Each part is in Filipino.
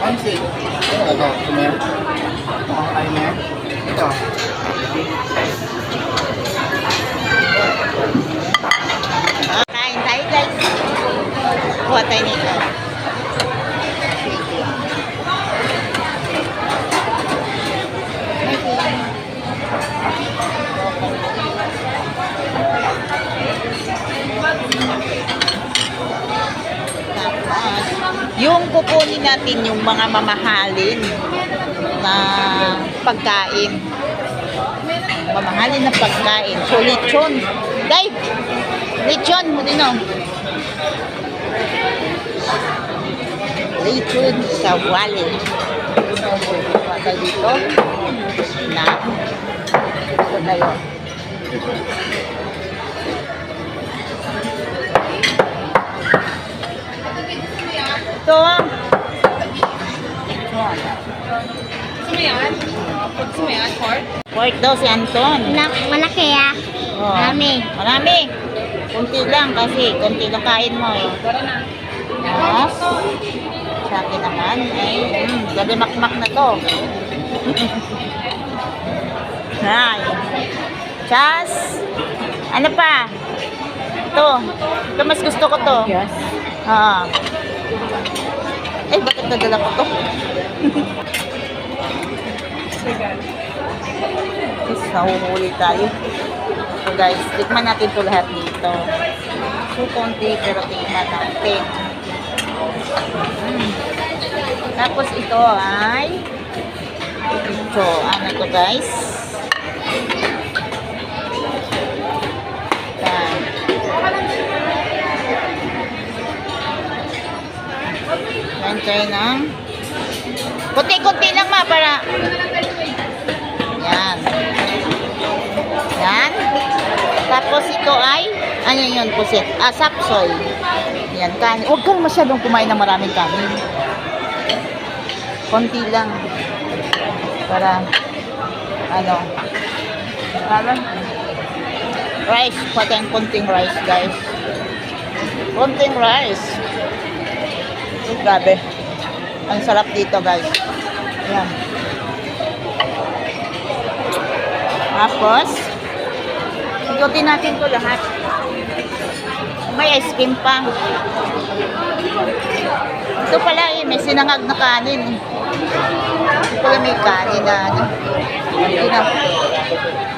Pansit. Ito, kumain. Kumakain na yan. Ito. Kain tayo guys. Kuha tayo nito. Yung kukunin natin yung mga mamahalin na pagkain. Mamahalin na pagkain. So, lechon. Dave! Lechon mo din, oh. Lechon sa wali. Wala dito. Na. Ito tayo. Ito. Pork daw si Anton. Malaki ah. Oh. Marami. Marami. Kunti lang kasi. Kunti lang kain mo. Yes. Sa akin naman. Ay, gabi makmak na to. Ay. Chas. Ano pa? Ito. Ito mas gusto ko to. Yes. Eh, bakit nadala ko to? Yes, nahuhuli tayo. So guys, tikman natin to lahat dito. So, konti pero tikman natin. Tapos ito ay ito, ano to guys? Yan tayo ng kunti-kunti lang ma para yan. Yan. Tapos ito ay ano yun pusit? Sapsoy. Yan, kanin. Huwag kang masyadong kumain ng maraming kanin. Konti lang. Para ano para rice. Pati ang konting rice guys. Konting rice. Grabe. Ang sarap dito guys. Ayan. Tapos, ikutin natin to lahat. May ice cream pa. Ito pala eh, may sinangag na kanin. Ito pala may kanin na ano.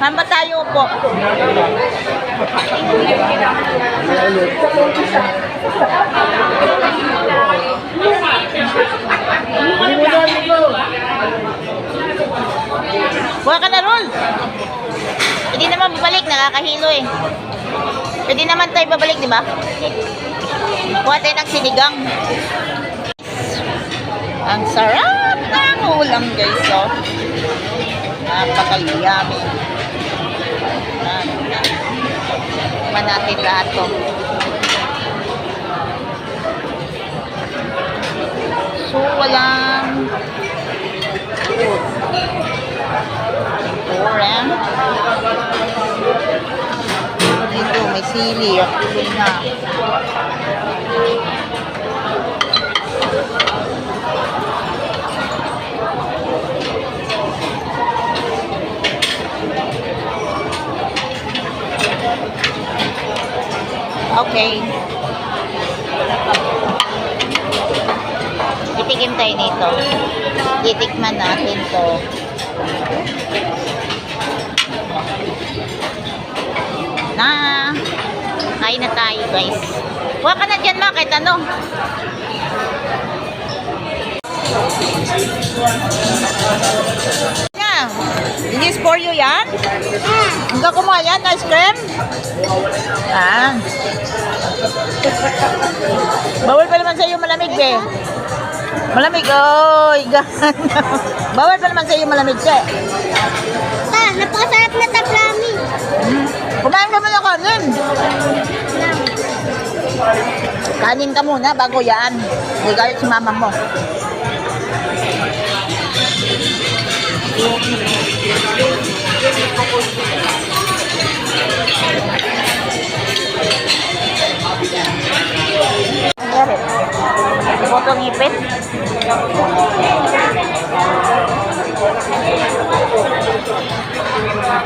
Hamba tayo po. Buha ka na, Rol. Pwede naman babalik, nakakahilo eh. Pwede naman tayo babalik, di ba? Buha tayo ng sinigang. Ang sarap ng ulam guys, oh. Napaka-yummy. Tikman natin lahat to. So, walang food. Orang. Dito, may sili. Okay na. Okay. Titikim tayo nito. Titikman natin to. Na, kain na tayo guys. Huwag ka na dyan ma, kahit ano. Yeah. This is for you yan? Hindi ka kumuha yan, ice cream? Ah. Bawal pa naman sa iyo malamig eh. Malamig, oy, gana. Bawal pa naman sa iyo malamig eh. Napakasarap na taplami. Kumain ka muna kanin. Kanin ka muna bago yan. Hindi galit si mama mo. Nangyari? Potong ipit?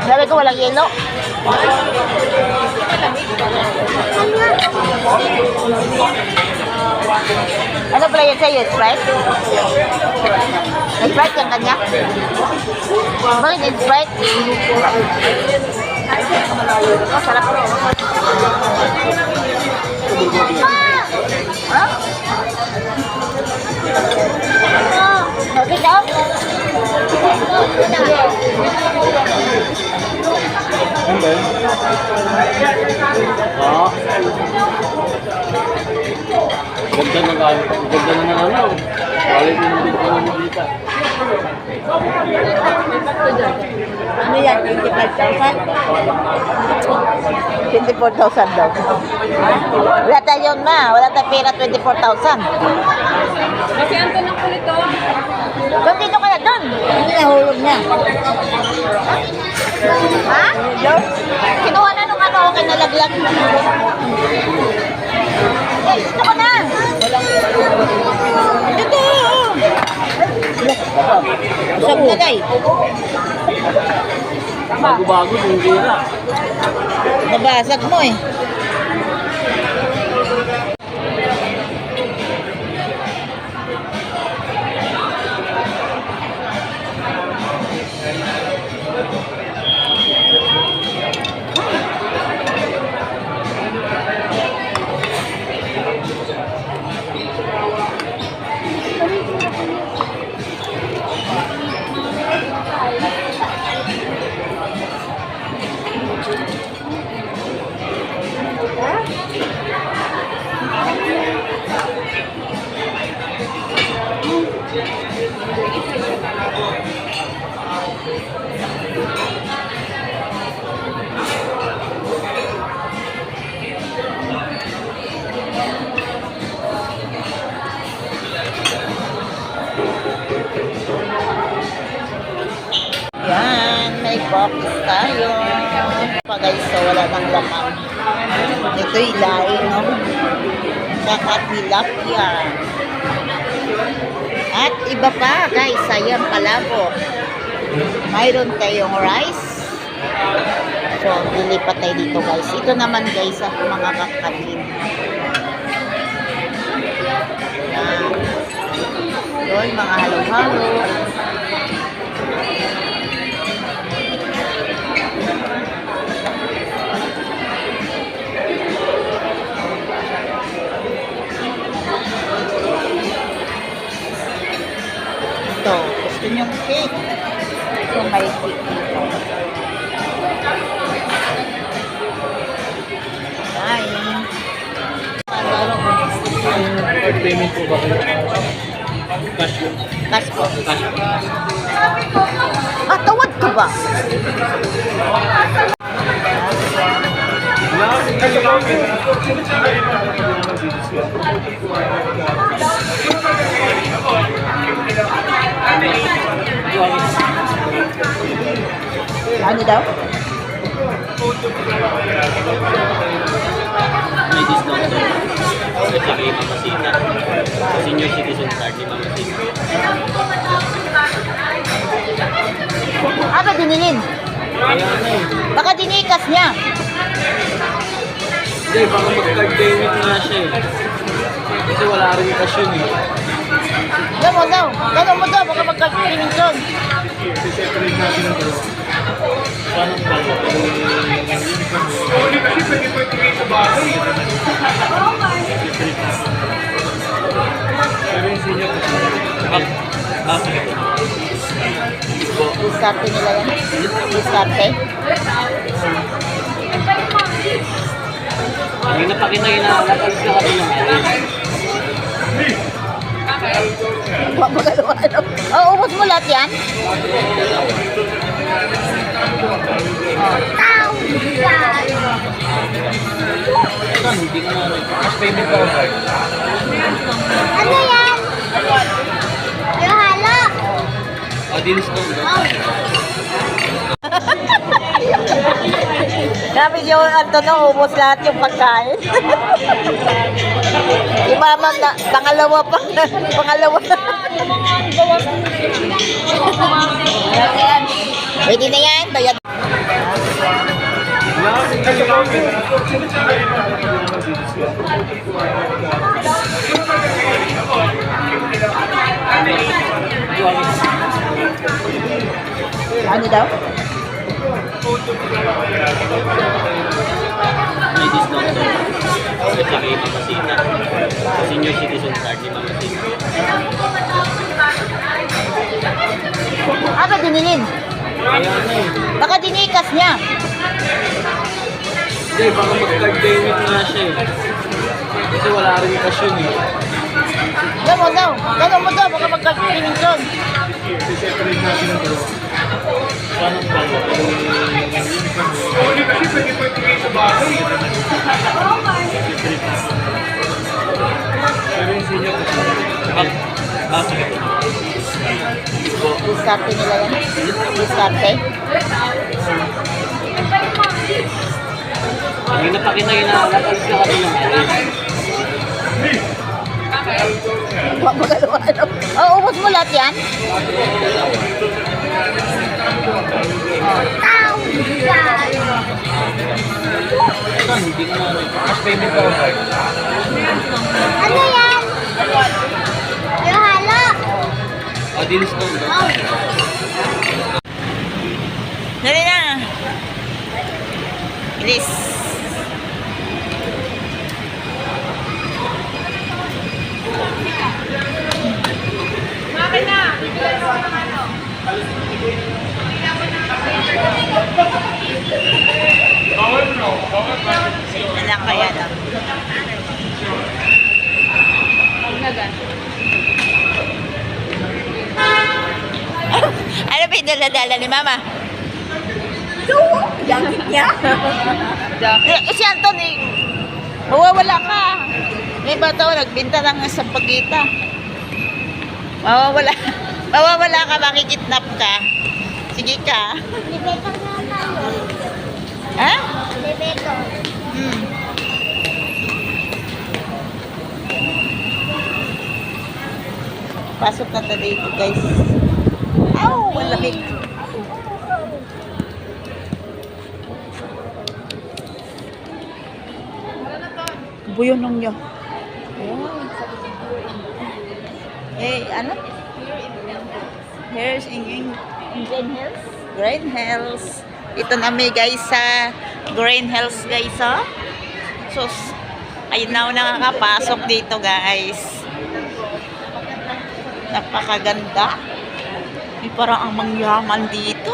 Sabi ko walang yelo. Ano pala yun sa'yo? Sprite? Sprite yung kanya? Bakit yung Sprite? Oh, sarap. Ha? Okay daw? Ano ba yun? Ah. Ganda ng ano. Quality ng video ng dito. Ano yan? 25,000? 24,000 daw. Wala tayo yun ma. Wala tayo pera 24,000. Kasi ang tanong ko nito. Doon dito ka na doon. Hindi nahulog na. Ha? Kinuha na nung ano, okay nalaglag. Eh, dito ka na. Dito. Usap na day. Bago-bago, hindi na. Nabasag mo eh. Yan, may box tayo. Pa guys, so wala nang laman. Ito'y laing, no? Saka tilapia. At iba pa guys, sayang palabok. Mayroon tayong rice. So, lilipat tayo dito guys. Ito naman guys, mga kakanin. Yan. Yun, mga halo-halo. Ito, gusto niyong cake. So, may cake dito. Kain. Payment po ba kayo? Cash po. Cash po. Cash po. Ah, tawad ka ba? Ano daw? May discount daw. Kasi kay Mamasita. Senior citizen card ni Mamasita. Ano dinilin? Kaya ano eh. Baka dinikas niya. Hindi, baka mag-card payment nga siya eh. Kasi wala rin cash yun eh. Gano'n mo daw. Gano'n mo daw. Baka magka-payment doon. Kasi syempre Anong pala? Sige. Diskarte nila yan. Diskarte. Yung napakita yun na natalis ka kami ng Huwag magalawa. Oh, ubos mo lahat yan? Hindi ko na cash payment ko. Ano yan? Yung halo. Dinis ko. Sabi niyo, Antonio, ubos lahat yung pagkain. Imamam na, pangalawa pa. Pangalawa. Pwede na yan, bayad. Ano daw? May discount daw. Kasi kay Mama Sina. Senior citizen card ni Mama Sina. Ano dinilin? Kaya na eh. Baka dinikas niya. Hindi, baka mag-card payment nga siya eh. Kasi wala rin cash yun eh. Gano'n mo daw. Gano'n mo daw. Baka magkakilimin doon. Anong pala? Sige. Diskarte nila yan. Diskarte. Yung napakita yun na natalis ka kami ng Huwag magalawa. Oh, ubos mo lahat yan? Hindi ko na cash payment ko. Ano yan? Yung halo. Dinis ko. Dali na. Bilis. Bakit na? Bigyan mo ng ano? Ilan kaya daw? Ano ba yung dala-dala ni Mama? Jacket niya. Si Anthony, mawawala ka. May bata nagbinta ng sampagita. Mawawala. Mawawala ka, makikidnap ka. Sige ka. Libeto na tayo. Ha? Libeto. Hmm. Pasok na tayo dito, guys. Aw, malamig. Buyonong niya. Eh, ano? Here's in Green Hills. Green Hills. Ito na may guys sa Green Hills guys, oh. So, ayun na ako nakakapasok dito guys. Napakaganda. May parang ang mangyaman dito.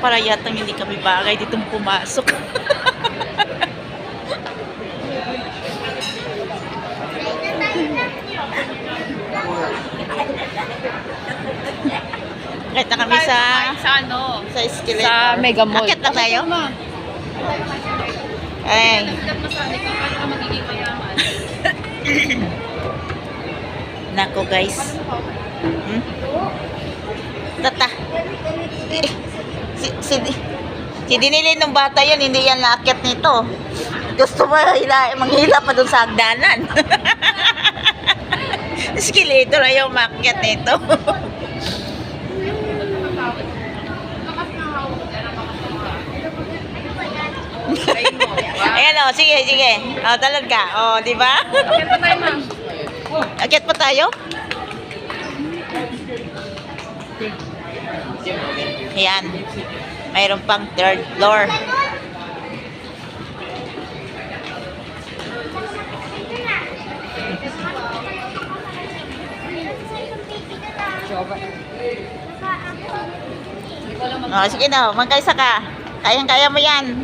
Para yatang hindi kami bagay ditong pumasok. Kahit na kami sa ano? sa skeleton. Sa Mega Mall. Akit na tayo. Ay. Nako guys. Hmm? Tata. Si dinili ng bata yan, hindi yan naakyat nito. Gusto mo manghila pa dun sa hagdanan. Skeleton ayaw maakyat nito. Ayan o, sige, sige. O, talon ka. O, di ba? Akit pa tayo, ma'am. Akyat pa tayo? Ayan. Mayroon pang third floor. Oh, sige na, magkaisa ka. Kayang-kaya mo yan.